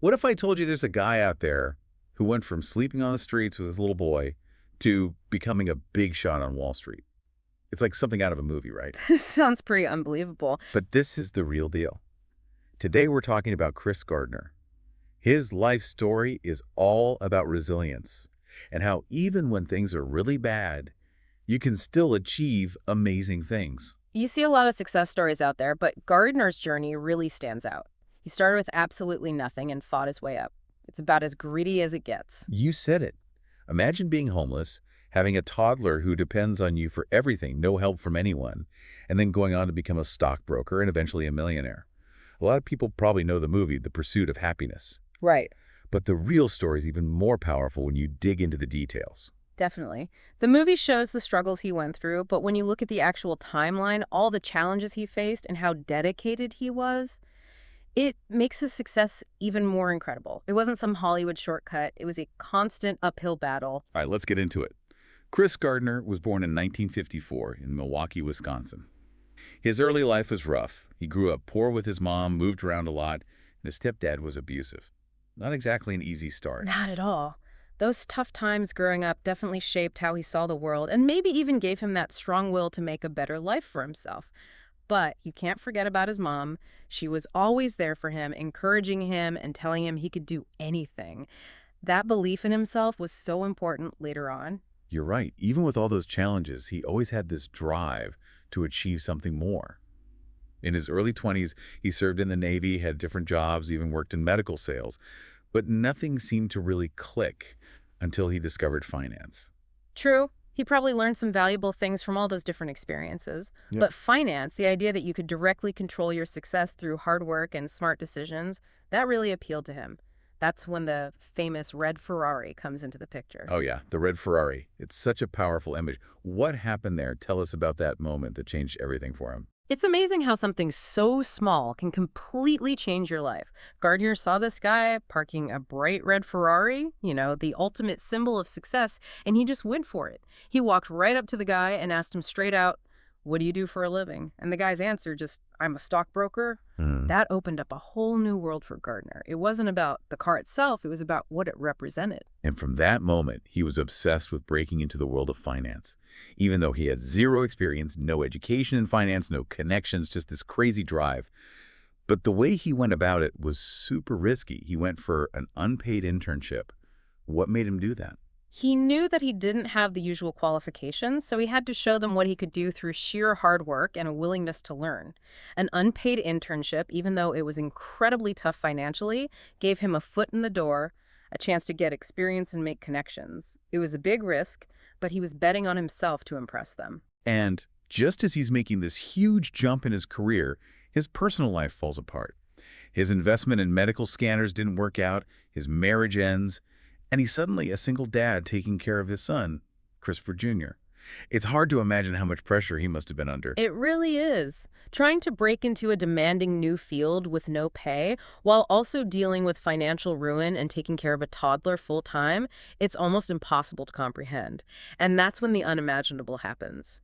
What if I told you there's a guy out there who went from sleeping on the streets with his little boy to becoming a big shot on Wall Street? It's like something out of a movie, right? This sounds pretty unbelievable. But this is the real deal. Today we're talking about Chris Gardner. His life story is all about resilience and how even when things are really bad, you can still achieve amazing things. You see a lot of success stories out there, but Gardner's journey really stands out. He started with absolutely nothing and fought his way up. It's about as gritty as it gets. You said it. Imagine being homeless, having a toddler who depends on you for everything, no help from anyone, and then going on to become a stockbroker and eventually a millionaire. A lot of people probably know the movie, The Pursuit of Happyness. Right. But the real story is even more powerful when you dig into the details. Definitely. The movie shows the struggles he went through, but when you look at the actual timeline, all the challenges he faced and how dedicated he was, it makes his success even more incredible. It wasn't some Hollywood shortcut. It was a constant uphill battle. All right, let's get into it. Chris Gardner was born in 1954 in Milwaukee, Wisconsin. His early life was rough. He grew up poor with his mom, moved around a lot, and his stepdad was abusive. Not exactly an easy start. Not at all. Those tough times growing up definitely shaped how he saw the world and maybe even gave him that strong will to make a better life for himself. But you can't forget about his mom. She was always there for him, encouraging him and telling him he could do anything. That belief in himself was so important later on. You're right. Even with all those challenges, he always had this drive to achieve something more. In his early 20s, he served in the Navy, had different jobs, even worked in medical sales. But nothing seemed to really click until he discovered finance. True, he probably learned some valuable things from all those different experiences. Yep. But finance, the idea that you could directly control your success through hard work and smart decisions, that really appealed to him. That's when the famous red Ferrari comes into the picture. Oh yeah, the red Ferrari. It's such a powerful image. What happened there? Tell us about that moment that changed everything for him. It's amazing how something so small can completely change your life. Gardner saw this guy parking a bright red Ferrari, the ultimate symbol of success, and he just went for it. He walked right up to the guy and asked him straight out, "What do you do for a living?" And the guy's answer just, "I'm a stockbroker." That opened up a whole new world for Gardner. It wasn't about the car itself, it was about what it represented. And from that moment, he was obsessed with breaking into the world of finance. Even though he had zero experience, no education in finance, no connections, just this crazy drive. But the way he went about it was super risky. He went for an unpaid internship. What made him do that? He knew that he didn't have the usual qualifications, so he had to show them what he could do through sheer hard work and a willingness to learn. An unpaid internship, even though it was incredibly tough financially, gave him a foot in the door, a chance to get experience and make connections. It was a big risk, but he was betting on himself to impress them. And just as he's making this huge jump in his career, his personal life falls apart. His investment in medical scanners didn't work out, his marriage ends, and he's suddenly a single dad taking care of his son, Christopher Jr. It's hard to imagine how much pressure he must have been under. It really is. Trying to break into a demanding new field with no pay, while also dealing with financial ruin and taking care of a toddler full-time, it's almost impossible to comprehend. And that's when the unimaginable happens.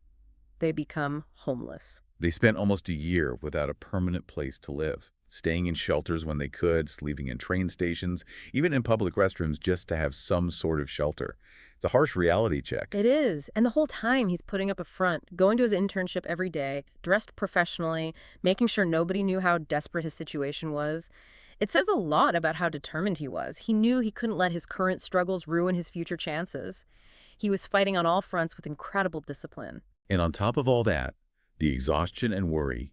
They become homeless. They spent almost a year without a permanent place to live, staying in shelters when they could, sleeping in train stations, even in public restrooms just to have some sort of shelter. It's a harsh reality check. It is. And the whole time he's putting up a front, going to his internship every day, dressed professionally, making sure nobody knew how desperate his situation was. It says a lot about how determined he was. He knew he couldn't let his current struggles ruin his future chances. He was fighting on all fronts with incredible discipline. And on top of all that, the exhaustion and worry,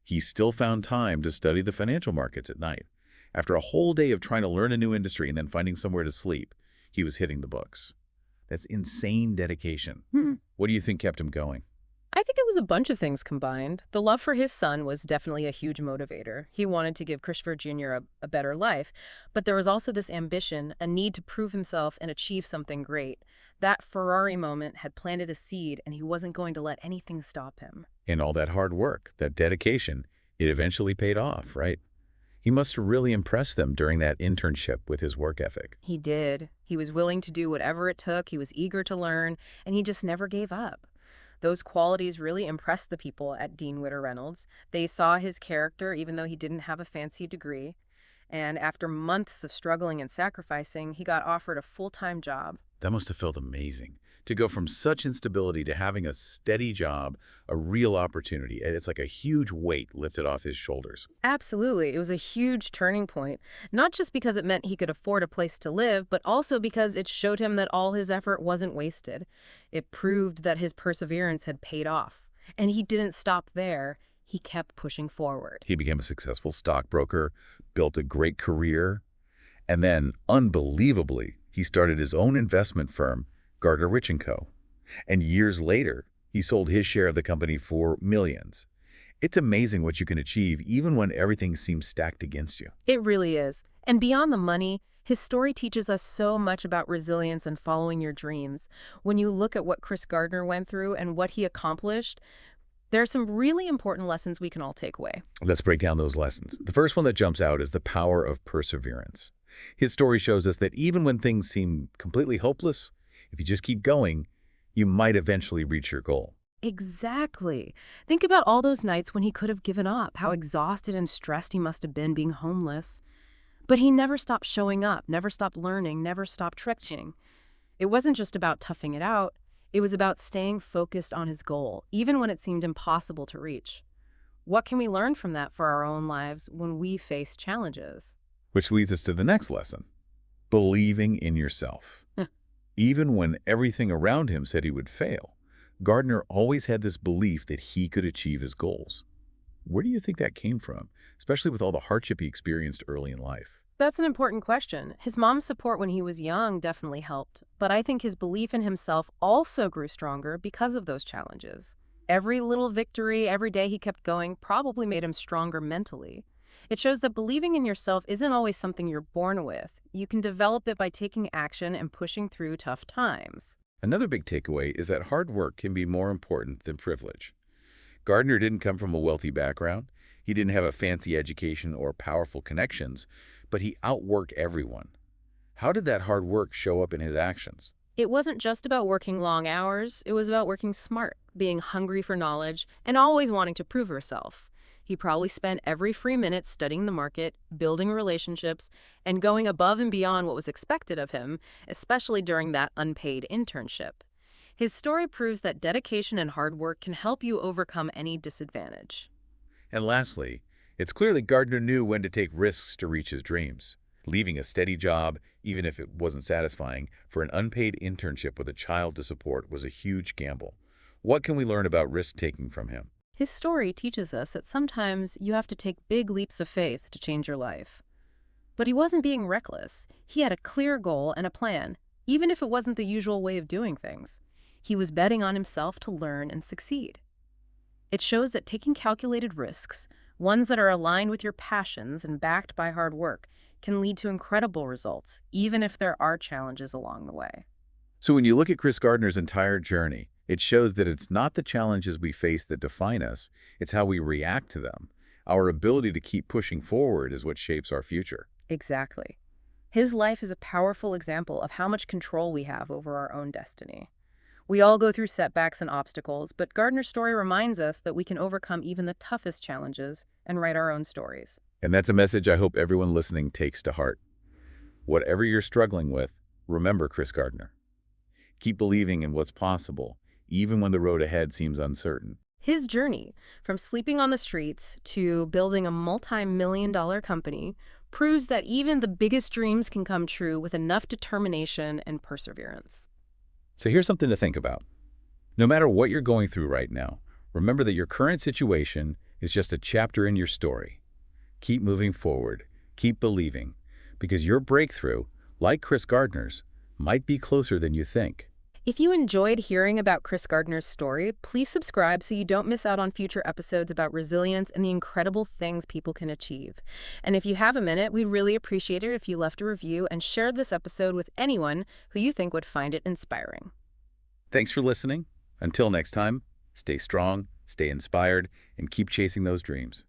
he still found time to study the financial markets at night. After a whole day of trying to learn a new industry and then finding somewhere to sleep, he was hitting the books. That's insane dedication. What do you think kept him going? I think it was a bunch of things combined. The love for his son was definitely a huge motivator. He wanted to give Christopher Jr. a better life, but there was also this ambition, a need to prove himself and achieve something great. That Ferrari moment had planted a seed, and he wasn't going to let anything stop him. And all that hard work, that dedication, it eventually paid off, right? He must have really impressed them during that internship with his work ethic. He did. He was willing to do whatever it took. He was eager to learn, and he just never gave up. Those qualities really impressed the people at Dean Witter Reynolds. They saw his character, even though he didn't have a fancy degree. And after months of struggling and sacrificing, he got offered a full-time job. That must have felt amazing. To go from such instability to having a steady job, a real opportunity. It's like a huge weight lifted off his shoulders. Absolutely. It was a huge turning point, not just because it meant he could afford a place to live, but also because it showed him that all his effort wasn't wasted. It proved that his perseverance had paid off. And he didn't stop there. He kept pushing forward. He became a successful stockbroker, built a great career, and then, unbelievably, he started his own investment firm, Gardner Rich & Co. And years later, he sold his share of the company for millions. It's amazing what you can achieve even when everything seems stacked against you. It really is. And beyond the money, his story teaches us so much about resilience and following your dreams. When you look at what Chris Gardner went through and what he accomplished, there are some really important lessons we can all take away. Let's break down those lessons. The first one that jumps out is the power of perseverance. His story shows us that even when things seem completely hopeless, if you just keep going, you might eventually reach your goal. Exactly. Think about all those nights when he could have given up, how exhausted and stressed he must have been being homeless. But he never stopped showing up, never stopped learning, never stopped trying. It wasn't just about toughing it out. It was about staying focused on his goal, even when it seemed impossible to reach. What can we learn from that for our own lives when we face challenges? Which leads us to the next lesson, believing in yourself. Even when everything around him said he would fail, Gardner always had this belief that he could achieve his goals. Where do you think that came from, especially with all the hardship he experienced early in life? That's an important question. His mom's support when he was young definitely helped, but I think his belief in himself also grew stronger because of those challenges. Every little victory, every day he kept going, probably made him stronger mentally. It shows that believing in yourself isn't always something you're born with. You can develop it by taking action and pushing through tough times. Another big takeaway is that hard work can be more important than privilege. Gardner didn't come from a wealthy background. He didn't have a fancy education or powerful connections, but he outworked everyone. How did that hard work show up in his actions? It wasn't just about working long hours, it was about working smart, being hungry for knowledge, and always wanting to prove herself. He probably spent every free minute studying the market, building relationships, and going above and beyond what was expected of him, especially during that unpaid internship. His story proves that dedication and hard work can help you overcome any disadvantage. And lastly, it's clear that Gardner knew when to take risks to reach his dreams. Leaving a steady job, even if it wasn't satisfying, for an unpaid internship with a child to support was a huge gamble. What can we learn about risk-taking from him? His story teaches us that sometimes you have to take big leaps of faith to change your life. But he wasn't being reckless. He had a clear goal and a plan, even if it wasn't the usual way of doing things. He was betting on himself to learn and succeed. It shows that taking calculated risks, ones that are aligned with your passions and backed by hard work, can lead to incredible results, even if there are challenges along the way. So when you look at Chris Gardner's entire journey, it shows that it's not the challenges we face that define us, it's how we react to them. Our ability to keep pushing forward is what shapes our future. Exactly. His life is a powerful example of how much control we have over our own destiny. We all go through setbacks and obstacles, but Gardner's story reminds us that we can overcome even the toughest challenges and write our own stories. And that's a message I hope everyone listening takes to heart. Whatever you're struggling with, remember Chris Gardner. Keep believing in what's possible, even when the road ahead seems uncertain. His journey, from sleeping on the streets to building a multi-million-dollar company, proves that even the biggest dreams can come true with enough determination and perseverance. So here's something to think about. No matter what you're going through right now, remember that your current situation is just a chapter in your story. Keep moving forward, keep believing, because your breakthrough, like Chris Gardner's, might be closer than you think. If you enjoyed hearing about Chris Gardner's story, please subscribe so you don't miss out on future episodes about resilience and the incredible things people can achieve. And if you have a minute, we'd really appreciate it if you left a review and shared this episode with anyone who you think would find it inspiring. Thanks for listening. Until next time, stay strong, stay inspired, and keep chasing those dreams.